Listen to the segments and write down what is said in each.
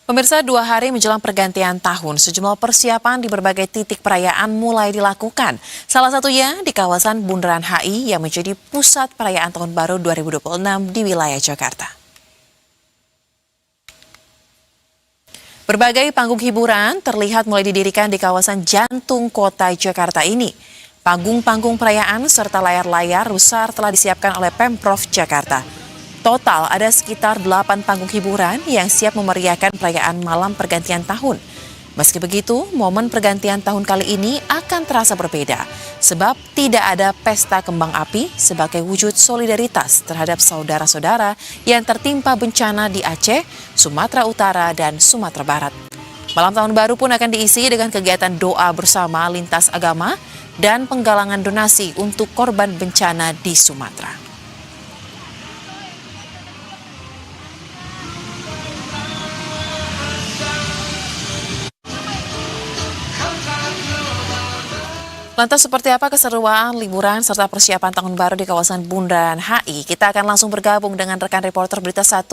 Pemirsa, 2 hari menjelang pergantian tahun, sejumlah persiapan di berbagai titik perayaan mulai dilakukan. Salah satunya di kawasan Bundaran HI yang menjadi pusat perayaan Tahun Baru 2026 di wilayah Jakarta. Berbagai panggung hiburan terlihat mulai didirikan di kawasan jantung kota Jakarta ini. Panggung-panggung perayaan serta layar-layar besar telah disiapkan oleh Pemprov Jakarta. Total ada sekitar 8 panggung hiburan yang siap memeriahkan perayaan malam pergantian tahun. Meski begitu, momen pergantian tahun kali ini akan terasa berbeda, sebab tidak ada pesta kembang api sebagai wujud solidaritas terhadap saudara-saudara yang tertimpa bencana di Aceh, Sumatera Utara, dan Sumatera Barat. Malam tahun baru pun akan diisi dengan kegiatan doa bersama lintas agama dan penggalangan donasi untuk korban bencana di Sumatera. Lantas seperti apa keseruan liburan serta persiapan tahun baru di kawasan Bundaran HI? Kita akan langsung bergabung dengan rekan reporter Berita 1,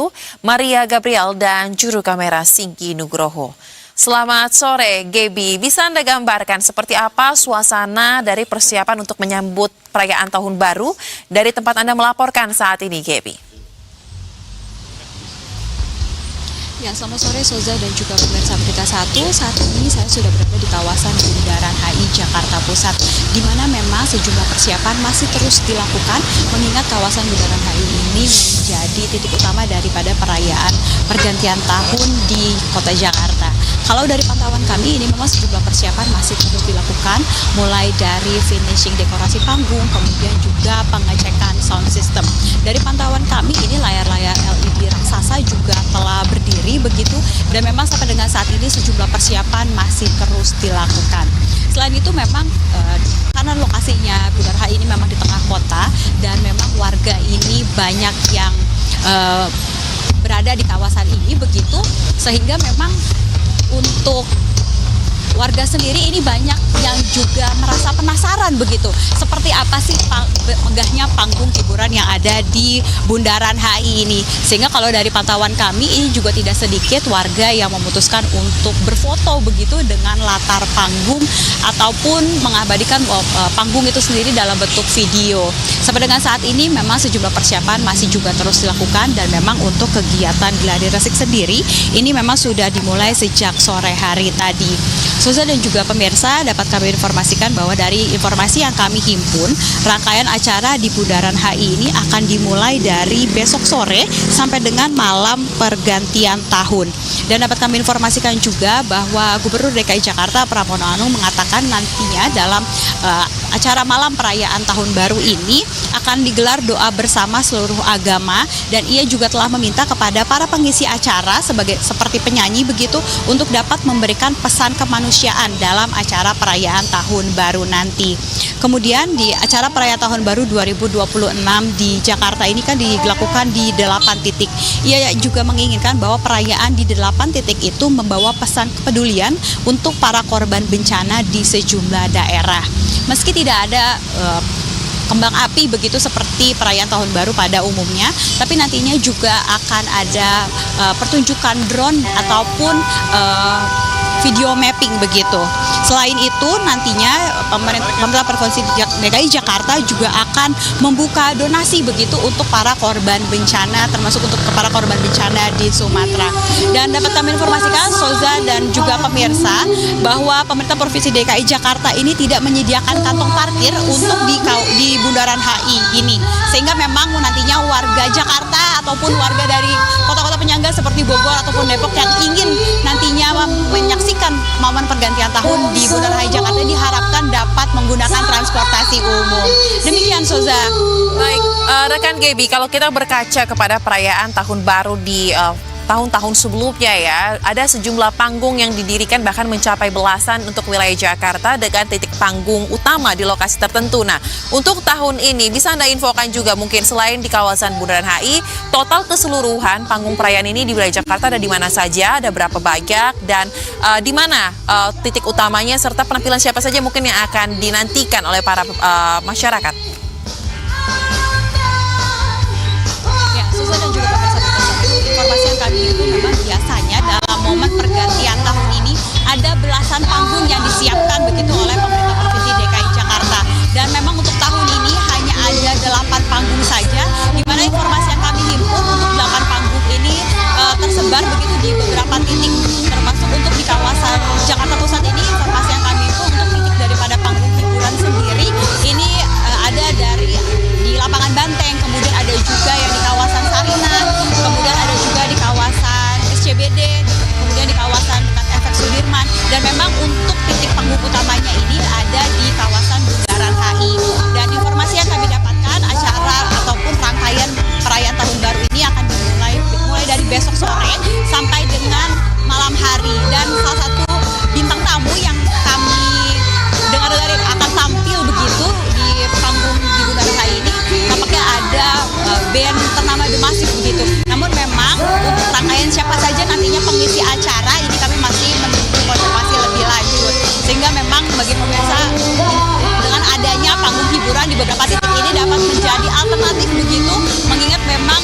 Maria Gabriel dan juru kamera Singgi Nugroho. Selamat sore, Gaby. Bisa Anda gambarkan seperti apa suasana dari persiapan untuk menyambut perayaan tahun baru dari tempat Anda melaporkan saat ini, Gaby? Ya, selamat sore Soza dan juga pemirsa Berita 1. Saat ini saya sudah berada di kawasan Bundaran HI Jakarta Pusat, di mana memang sejumlah persiapan masih terus dilakukan, mengingat kawasan Bundaran HI ini menjadi titik utama daripada perayaan pergantian tahun di Kota Jakarta. Kalau dari pantauan kami, ini memang sejumlah persiapan masih terus dilakukan, mulai dari finishing dekorasi panggung, kemudian juga pengecekan sound system. Dari pantauan kami, ini layar-layar LED raksasa juga telah berdiri begitu, dan memang sampai dengan saat ini sejumlah persiapan masih terus dilakukan. Selain itu memang karena lokasinya Bundaran HI ini memang di tengah kota, dan memang warga ini banyak yang berada di kawasan ini begitu, sehingga memang untuk warga sendiri ini banyak yang juga merasa penasaran begitu, seperti apa sih megahnya panggung hiburan yang ada di Bundaran HI ini. Sehingga kalau dari pantauan kami, ini juga tidak sedikit warga yang memutuskan untuk berfoto begitu dengan latar panggung ataupun mengabadikan panggung itu sendiri dalam bentuk video. Sampai dengan saat ini memang sejumlah persiapan masih juga terus dilakukan, dan memang untuk kegiatan gladi resik sendiri ini memang sudah dimulai sejak sore hari tadi. Soza dan juga pemirsa, dapat kami informasikan bahwa dari informasi yang kami himpun, rangkaian acara di Bundaran HI ini akan dimulai dari besok sore sampai dengan malam pergantian tahun. Dan dapat kami informasikan juga bahwa Gubernur DKI Jakarta Pramono Anung mengatakan nantinya dalam acara malam perayaan tahun baru ini akan digelar doa bersama seluruh agama, dan ia juga telah meminta kepada para pengisi acara seperti penyanyi begitu untuk dapat memberikan pesan kemanusiaan dalam acara perayaan tahun baru nanti. Kemudian di acara perayaan tahun baru 2026 di Jakarta ini kan dilakukan di 8 titik. Ia juga menginginkan bahwa perayaan di 8 titik itu membawa pesan kepedulian untuk para korban bencana di sejumlah daerah. Meski tidak ada kembang api begitu seperti perayaan tahun baru pada umumnya, tapi nantinya juga akan ada pertunjukan drone ataupun video mapping begitu. Selain itu nantinya pemerintah Provinsi DKI Jakarta juga akan membuka donasi begitu untuk para korban bencana, termasuk untuk para korban bencana di Sumatera. Dan dapat kami informasikan Soza dan juga pemirsa bahwa pemerintah Provinsi DKI Jakarta ini tidak menyediakan kantong parkir untuk di Bundaran HI ini, sehingga memang nantinya warga Jakarta ataupun warga dari kota-kota penyangga seperti Bogor ataupun Depok yang ingin nantinya menyaksikan momen pergantian tahun di Bundaran HI Jakarta diharapkan dapat menggunakan transportasi umum. Demikian Soza. Baik, rekan Gaby, kalau kita berkaca kepada perayaan tahun baru di tahun-tahun sebelumnya ya, ada sejumlah panggung yang didirikan bahkan mencapai belasan untuk wilayah Jakarta dengan titik panggung utama di lokasi tertentu. Nah, untuk tahun ini bisa Anda infokan juga mungkin selain di kawasan Bundaran HI, total keseluruhan panggung perayaan ini di wilayah Jakarta ada di mana saja, ada berapa banyak, dan di mana titik utamanya, serta penampilan siapa saja mungkin yang akan dinantikan oleh para masyarakat. Ya, Susan dan juga pemirsa informasi yang kami itu memang biasanya dalam momen belasan panggung yang disiapkan begitu oleh pemerintah Provinsi DKI Jakarta. Dan memang untuk tahun ini hanya ada 8 panggung saja, di mana informasi yang kami himpun untuk 8 panggung ini tersebar begitu di beberapa titik, termasuk untuk di kawasan Jakarta Pusat ini. Informasi yang kami himpun untuk titik daripada panggung hiburan sendiri ini ada di lapangan Banteng, kemudian ada juga yang di kawasan Sarinah, kemudian ada juga di kawasan SCBD, kemudian di kawasan dekat Efek Sudirman, dan memang untuk titik panggung utamanya ini ada di kawasan Bundaran HI. Dan informasi yang kami dapatkan, acara ataupun rangkaian perayaan Tahun Baru ini akan dimulai dari besok sore sampai dengan malam hari. Dan salah satu bintang tamu yang kami dengar dari akan tampil begitu di panggung di Bundaran HI ini, nampaknya ada band ternama The Massive begitu. Namun memang untuk rangkaian siapa saja nantinya pengisi acara ini kami masih menunggu konfirmasi lebih lanjut. Sehingga memang bagi pemirsa, dengan adanya panggung hiburan di beberapa titik ini dapat menjadi alternatif begitu, mengingat memang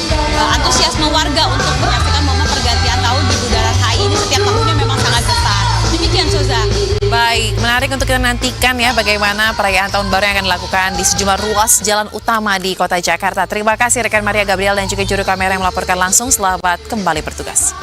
antusiasme warga untuk menyaksikan momen pergantian tahun di Bundaran HI ini setiap tahunnya memang sangat besar. Demikian, Soza. Baik, menarik untuk kita nantikan ya bagaimana perayaan Tahun Baru yang akan dilakukan di sejumlah ruas jalan utama di Kota Jakarta. Terima kasih rekan Maria Gabriel dan juga juru kamera yang melaporkan langsung. Selamat kembali bertugas.